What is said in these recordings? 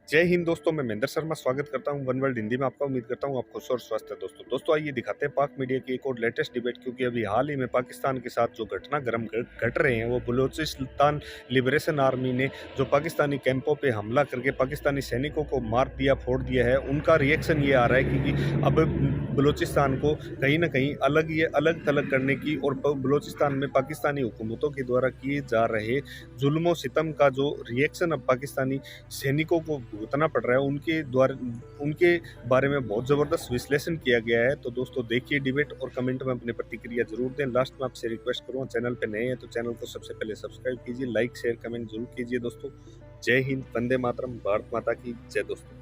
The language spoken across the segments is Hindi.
जय हिंद दोस्तों, मैं महेंद्र शर्मा स्वागत करता हूं वन वर्ल्ड हिंदी में आपका। उम्मीद करता हूं आप खुश और स्वस्थ है। दोस्तों आइए दिखाते हैं पाक मीडिया की एक और लेटेस्ट डिबेट, क्योंकि अभी हाल ही में पाकिस्तान के साथ जो घटनाक्रम घट रहे हैं वो बलूचिस्तान लिबरेशन आर्मी ने जो पाकिस्तानी कैंपों पे हमला करके पाकिस्तानी सैनिकों को मार दिया, फोड़ दिया है, उनका रिएक्शन ये आ रहा है क्योंकि अब बलूचिस्तान को कहीं ना कहीं अलग थलग करने की और बलूचिस्तान में पाकिस्तानी हुकूमतों के द्वारा किए जा रहे जुल्मों सितम का जो रिएक्शन अब पाकिस्तानी सैनिकों को भुगतना पड़ रहा है, उनके बारे में बहुत ज़बरदस्त विश्लेषण किया गया है। तो दोस्तों देखिए डिबेट और कमेंट में अपनी प्रतिक्रिया जरूर दें। लास्ट में आपसे रिक्वेस्ट करूँगा, चैनल पे नए हैं तो चैनल को सबसे पहले सब्सक्राइब कीजिए, लाइक शेयर कमेंट जरूर कीजिए। दोस्तों जय हिंद, वंदे मातरम, भारत माता की जय। दोस्तों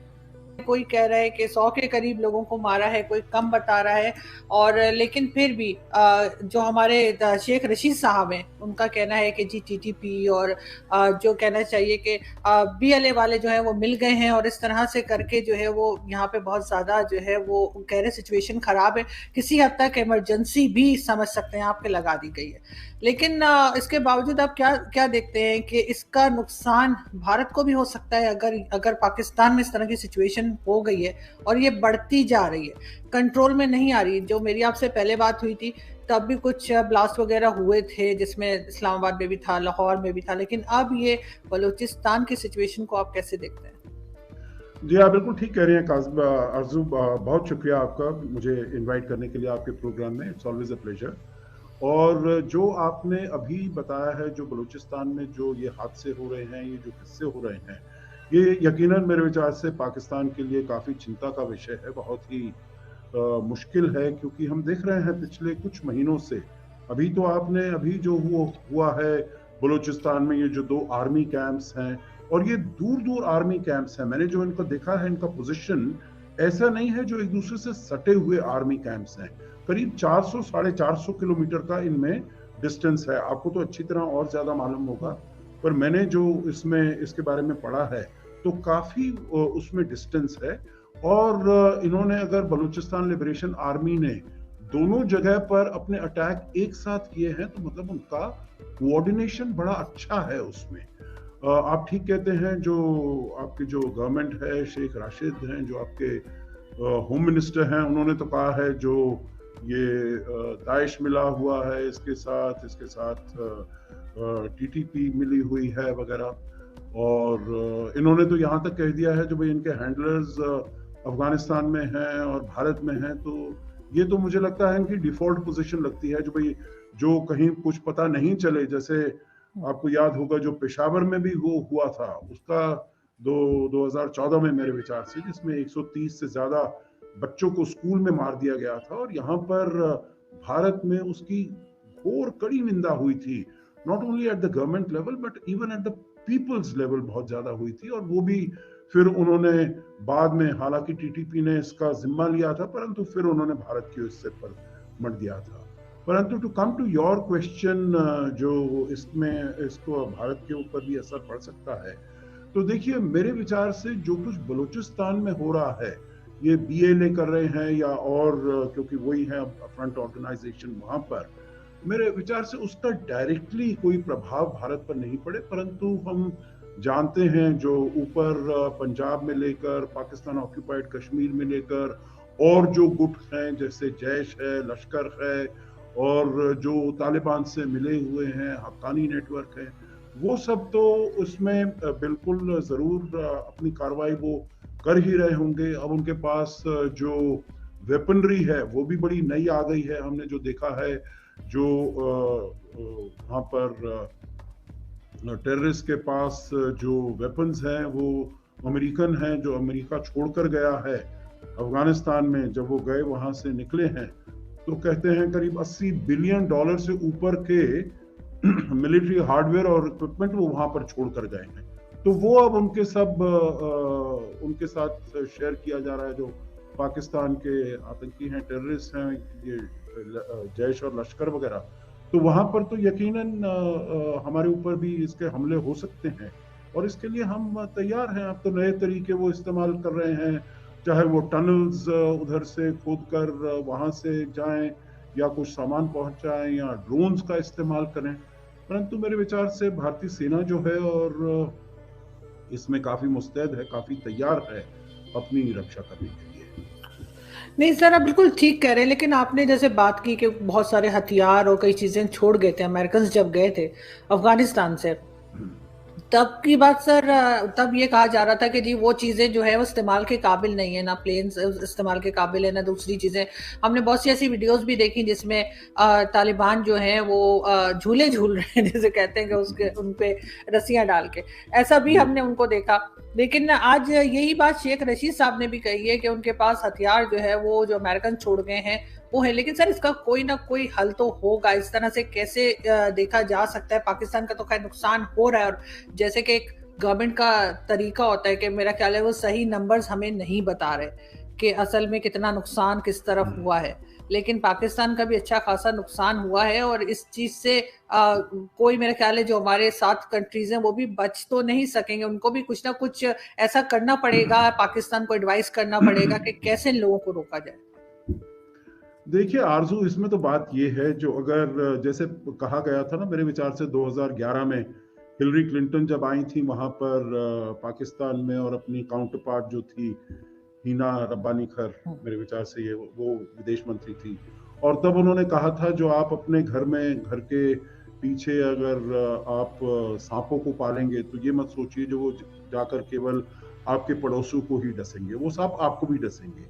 कोई कह रहा है कि 100 के करीब लोगों को मारा है, कोई कम बता रहा है। और लेकिन फिर भी जो हमारे शेख रशीद साहब हैं, उनका कहना है कि जी टीटीपी और जो कहना चाहिए कि बीएलए वाले जो है वो मिल गए हैं और इस तरह से करके जो है वो यहाँ पे बहुत ज़्यादा जो है वो कह रहे सिचुएशन ख़राब है, किसी हद तक इमरजेंसी भी समझ सकते हैं आपके लगा दी गई है। लेकिन इसके बावजूद आप क्या क्या देखते हैं कि इसका नुकसान भारत को भी हो सकता है अगर अगर पाकिस्तान में इस तरह की सिचुएशन हो गई है और ये बढ़ती जा रही है, कंट्रोल में नहीं आ रही। जो मेरी आपसे पहले बात हुई थी तब भी कुछ ब्लास्ट वगैरह हुए थे, जिसमें इस्लामाबाद में भी था, लाहौर में भी था, लेकिन अब ये बलूचिस्तान की सिचुएशन को आप कैसे देखते हैं? जी आप बिल्कुल ठीक कह रहे हैं काज़िम अर्जू, बहुत शुक्रिया आपका मुझे इनवाइट करने के लिए आपके प्रोग्राम में। It's always a pleasure. और जो आपने अभी बताया है, जो बलूचिस्तान में जो ये हादसे हो रहे हैं, ये जो किस्से हो रहे हैं, ये यकीनन मेरे विचार से पाकिस्तान के लिए काफ़ी चिंता का विषय है। बहुत ही मुश्किल है, क्योंकि हम देख रहे हैं पिछले कुछ महीनों से, अभी तो आपने अभी जो हुआ है बलूचिस्तान में, ये जो 2 आर्मी कैंप्स हैं, और ये दूर दूर आर्मी कैंप्स हैं। मैंने जो इनका देखा है, इनका पोजीशन ऐसा नहीं है जो एक दूसरे से सटे हुए आर्मी कैंप्स हैं। करीब 400 साढ़े 400 किलोमीटर का इनमें डिस्टेंस है। आपको तो अच्छी तरह और ज्यादा मालूम होगा, पर मैंने जो इसमें इसके बारे में पढ़ा है तो काफी उसमें डिस्टेंस है। और इन्होंने, अगर बलूचिस्तान लिबरेशन आर्मी ने दोनों जगह पर अपने अटैक एक साथ किए हैं, तो मतलब उनका कोऑर्डिनेशन बड़ा अच्छा है उसमें। आप ठीक कहते हैं, जो आपकी जो गवर्नमेंट है, शेख राशिद हैं जो आपके होम मिनिस्टर हैं, उन्होंने तो कहा है जो ये दाइश मिला हुआ है, इसके साथ टीटीपी मिली हुई है वगैरह। और इन्होंने तो यहाँ तक कह दिया है जो भाई इनके हैंडलर्स अफगानिस्तान में हैं और भारत में हैं। तो ये तो मुझे लगता है इनकी डिफॉल्ट पोजीशन लगती है, जो भाई जो कहीं कुछ पता नहीं चले। जैसे आपको याद होगा जो पेशावर में भी वो हुआ था, उसका 2014 में मेरे विचार से, जिसमें 130 से ज्यादा बच्चों को स्कूल में मार दिया गया था। और यहाँ पर भारत में उसकी घोर कड़ी निंदा हुई थी, not only at the government level but even at the people's level बहुत ज्यादा हुई थी। और वो भी फिर उन्होंने बाद में, हालांकि टीटीपी ने इसका जिम्मा लिया था, परंतु फिर उन्होंने भारत के हिस्से पर मत दिया था। परंतु to come to your question, जो इसमें इसको भारत के ऊपर भी असर पड़ सकता है, तो देखिए मेरे विचार से जो कुछ बलूचिस्तान में हो रहा है, ये बीएलए कर रहे हैं या और क्योंकि वही है फ्रंट ऑर्गेनाइजेशन वहां पर, मेरे विचार से उसका डायरेक्टली कोई प्रभाव भारत पर नहीं पड़े। परंतु हम जानते हैं जो ऊपर पंजाब में लेकर, पाकिस्तान ऑक्यूपाइड कश्मीर में लेकर, और जो गुट हैं जैसे जैश है, लश्कर है, और जो तालिबान से मिले हुए हैं, हक्कानी नेटवर्क है, वो सब तो उसमें बिल्कुल जरूर अपनी कार्रवाई वो कर ही रहे होंगे। अब उनके पास जो वेपनरी है वो भी बड़ी नई आ गई है। हमने जो देखा है, जो वहाँ पर टेररिस्ट के पास जो वेपन्स हैं वो अमेरिकन हैं, जो अमेरिका छोड़कर गया है अफगानिस्तान में। जब वो गए वहां से निकले हैं तो कहते हैं करीब $80 बिलियन से ऊपर के मिलिट्री हार्डवेयर और इक्विपमेंट वो वहां पर छोड़कर गए हैं। तो वो अब उनके उनके साथ शेयर किया जा रहा है, जो पाकिस्तान के आतंकी हैं, टेररिस्ट हैं, ये जैश और लश्कर वगैरह। तो वहां पर तो यकीनन हमारे ऊपर भी इसके हमले हो सकते हैं, और इसके लिए हम तैयार हैं। अब तो नए तरीके वो इस्तेमाल कर रहे हैं, चाहे वो टनल्स उधर से खोद कर वहां से जाएं, या कुछ सामान पहुंचाएं, या ड्रोन्स का इस्तेमाल करें। परंतु मेरे विचार से भारतीय सेना जो है और इसमें काफी मुस्तैद है, काफी तैयार है अपनी रक्षा करने के लिए। नहीं सर, आप बिल्कुल ठीक कह रहे हैं, लेकिन आपने जैसे बात की कि बहुत सारे हथियार और कई चीजें छोड़ गए थे अमेरिकन जब गए थे अफगानिस्तान से, तब की बात सर, तब ये कहा जा रहा था कि जी वो चीजें जो है वो इस्तेमाल के काबिल नहीं है, ना प्लेन इस्तेमाल के काबिल है, ना दूसरी चीजें। हमने बहुत सी ऐसी वीडियोस भी देखी जिसमें तालिबान जो है वो झूले झूल रहे हैं जैसे कहते हैं कि उसके उन पे रस्सियां डाल के, ऐसा भी हमने उनको देखा। लेकिन आज यही बात शेख रशीद साहब ने भी कही है कि उनके पास हथियार जो है वो जो अमेरिकन छोड़ गए हैं वो है। लेकिन सर इसका कोई ना कोई हल तो होगा, इस तरह से कैसे देखा जा सकता है? पाकिस्तान का तो खैर नुकसान हो रहा है, और जैसे कि एक गवर्नमेंट का तरीका होता है कि मेरा ख्याल है वो सही नंबर्स हमें नहीं बता रहे कि असल में कितना नुकसान किस तरफ हुआ है, लेकिन पाकिस्तान का भी अच्छा खासा नुकसान हुआ है। और इस चीज से कोई मेरा ख्याल है जो हमारे साथ कंट्रीज हैं वो भी बच तो नहीं सकेंगे, उनको भी कुछ ना कुछ ऐसा करना पड़ेगा, पाकिस्तान को एडवाइस करना पड़ेगा कि कैसे लोगों को रोका जाए। देखिए आरजू, इसमें तो बात ये है, जो अगर जैसे कहा गया था ना, मेरे विचार से 2011 में हिलरी क्लिंटन जब आई थी वहां पर पाकिस्तान में, और अपनी काउंटर पार्ट जो थी हिना रब्बानी खर, मेरे विचार से ये वो विदेश मंत्री थी, और तब उन्होंने कहा था जो आप अपने घर में, घर के पीछे अगर आप सांपों को पालेंगे तो ये मत सोचिए जो वो जाकर केवल आपके पड़ोसियों को ही डसेंगे, वो सांप आपको भी डसेंगे।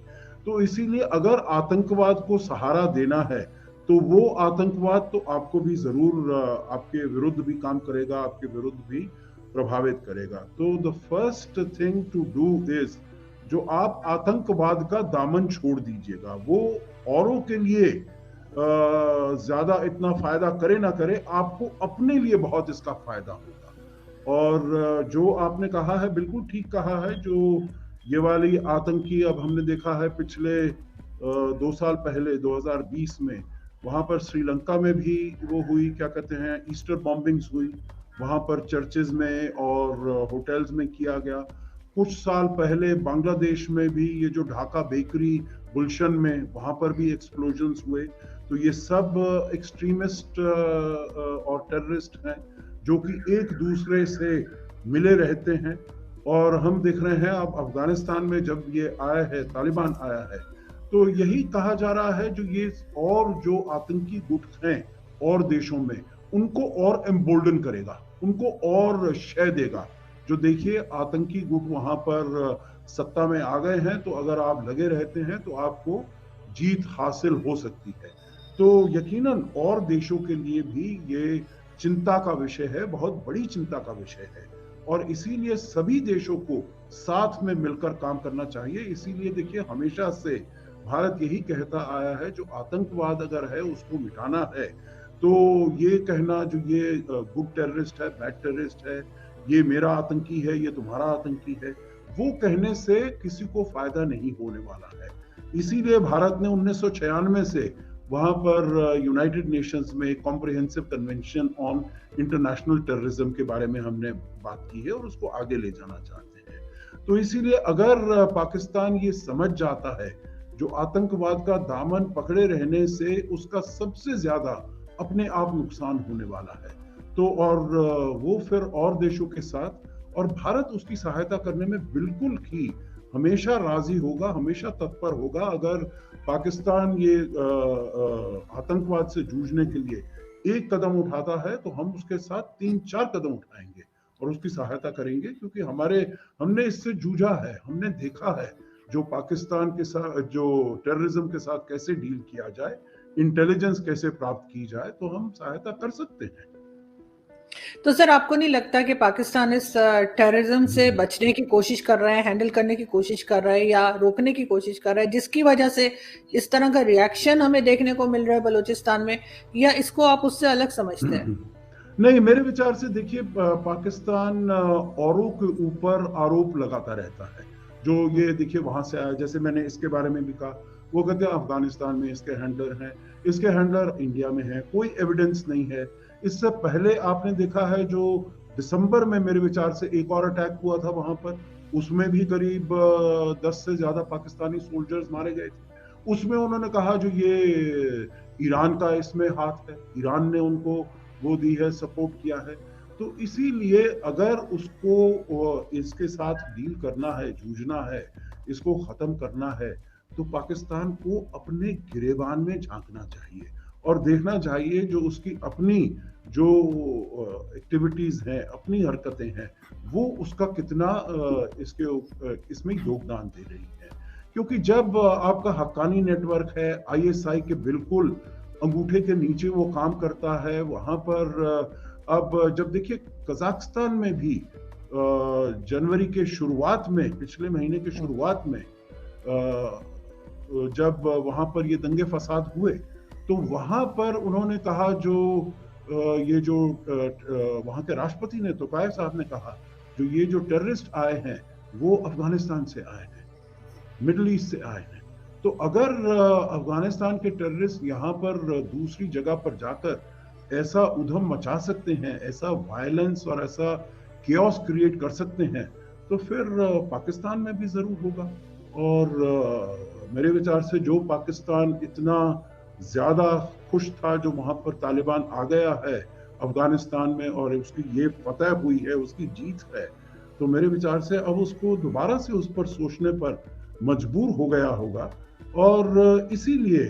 तो इसीलिए अगर आतंकवाद को सहारा देना है तो वो आतंकवाद तो आपको भी जरूर आपके विरुद्ध भी काम करेगा, आपके विरुद्ध भी प्रभावित करेगा। तो the first thing to do is, जो आप आतंकवाद का दामन छोड़ दीजिएगा, वो औरों के लिए ज्यादा इतना फायदा करे ना करे, आपको अपने लिए बहुत इसका फायदा होगा। और जो आपने कहा है बिल्कुल ठीक कहा है, जो ये वाली आतंकी, अब हमने देखा है पिछले 2 साल पहले 2020 में वहां पर श्रीलंका में भी वो हुई, क्या कहते हैं, ईस्टर बॉम्बिंग्स हुई, वहां पर चर्चेज में और होटल्स में किया गया। कुछ साल पहले बांग्लादेश में भी ये जो ढाका बेकरी गुलशन में, वहां पर भी एक्सप्लोजन्स हुए। तो ये सब एक्सट्रीमिस्ट और टेररिस्ट हैं जो कि एक दूसरे से मिले रहते हैं। और हम देख रहे हैं अब अफगानिस्तान में जब ये आया है, तालिबान आया है, तो यही कहा जा रहा है जो ये और जो आतंकी गुट हैं और देशों में, उनको और एम्बोल्डन करेगा, उनको और शय देगा। जो देखिए आतंकी गुट वहां पर सत्ता में आ गए हैं, तो अगर आप लगे रहते हैं तो आपको जीत हासिल हो सकती है। तो यकीनन और देशों के लिए भी ये चिंता का विषय है, बहुत बड़ी चिंता का विषय है, और इसीलिए सभी देशों को साथ में मिलकर काम करना चाहिए। इसीलिए देखिए हमेशा से भारत यही कहता आया है, जो आतंकवाद अगर है उसको मिटाना है, तो ये कहना जो ये गुड टेररिस्ट है, बैड टेररिस्ट है, ये मेरा आतंकी है, ये तुम्हारा आतंकी है, वो कहने से किसी को फायदा नहीं होने वाला है। इसीलिए भारत ने 1996 से वहां पर यूनाइटेड नेशंस में comprehensive convention on international terrorism के बारे में हमने बात की है और उसको आगे ले जाना चाहते हैं। तो इसीलिए अगर पाकिस्तान ये समझ जाता है जो आतंकवाद का दामन पकड़े रहने से उसका सबसे ज्यादा अपने आप नुकसान होने वाला है, तो और वो फिर और देशों के साथ, और भारत उसकी सहायता करने में बिल्कुल ही हमेशा राजी होगा, हमेशा तत्पर होगा। अगर पाकिस्तान ये आतंकवाद से जूझने के लिए एक कदम उठाता है तो हम उसके साथ 3-4 कदम उठाएंगे और उसकी सहायता करेंगे, क्योंकि हमने इससे जूझा है, हमने देखा है जो पाकिस्तान के साथ, जो टेररिज्म के साथ कैसे डील किया जाए, इंटेलिजेंस कैसे प्राप्त की जाए, तो हम सहायता कर सकते हैं। तो सर आपको नहीं लगता कि पाकिस्तान इस टेररिज्म से बचने की कोशिश कर रहा है, हैंडल करने की कोशिश कर रहा है या रोकने की कोशिश कर रहा है, जिसकी वजह से इस तरह का रिएक्शन हमें देखने को मिल रहा है बलूचिस्तान में, या इसको आप उससे अलग समझते हैं? नहीं, मेरे विचार से देखिए पाकिस्तान औरों के ऊपर आरोप लगाता रहता है। जो ये देखिए वहां से आया, जैसे मैंने इसके बारे में भी कहा, वो कहते हैं अफगानिस्तान में इसके हैंडलर हैं, इसके हैंडलर इंडिया में हैं, कोई एविडेंस नहीं है। इससे पहले आपने देखा है जो दिसंबर में मेरे विचार से एक और अटैक हुआ था वहां पर, उसमें भी करीब 10 से ज्यादा पाकिस्तानी सोल्जर्स मारे गए थे। उसमें उन्होंने कहा जो ये ईरान का इसमें हाथ है, ईरान ने उनको वो दी है, सपोर्ट किया है। तो इसीलिए अगर उसको इसके साथ डील करना है, जूझना है, इसको ख़त्म करना है, तो पाकिस्तान को अपने गिरेबान में झांकना चाहिए और देखना चाहिए जो उसकी अपनी जो एक्टिविटीज़ हैं, अपनी हरकतें हैं, वो उसका कितना इसमें योगदान दे रही है। क्योंकि जब आपका हक्कानी नेटवर्क है, आईएसआई के बिल्कुल अंगूठे के नीचे वो काम करता है, वहाँ पर अब जब देखिए कजाकिस्तान में भी जनवरी के शुरुआत में, पिछले महीने के शुरुआत में जब वहाँ पर ये दंगे फसाद हुए, तो वहाँ पर उन्होंने कहा ये जो वहाँ के राष्ट्रपति ने, तोकाyev साहब ने कहा, जो ये जो टेररिस्ट आए हैं वो अफगानिस्तान से आए हैं, मिडल ईस्ट से आए हैं। तो अगर अफगानिस्तान के टेररिस्ट यहाँ पर दूसरी जगह पर जाकर ऐसा उधम मचा सकते हैं, ऐसा वायलेंस और ऐसा केओस क्रिएट कर सकते हैं, तो फिर पाकिस्तान में भी जरूर होगा। और मेरे विचार से जो पाकिस्तान इतना ज्यादा खुश था जो वहां पर तालिबान आ गया है अफगानिस्तान में और उसकी ये फतह हुई है, उसकी जीत है, तो मेरे विचार से अब उसको दोबारा से उस पर सोचने पर मजबूर हो गया होगा। और इसीलिए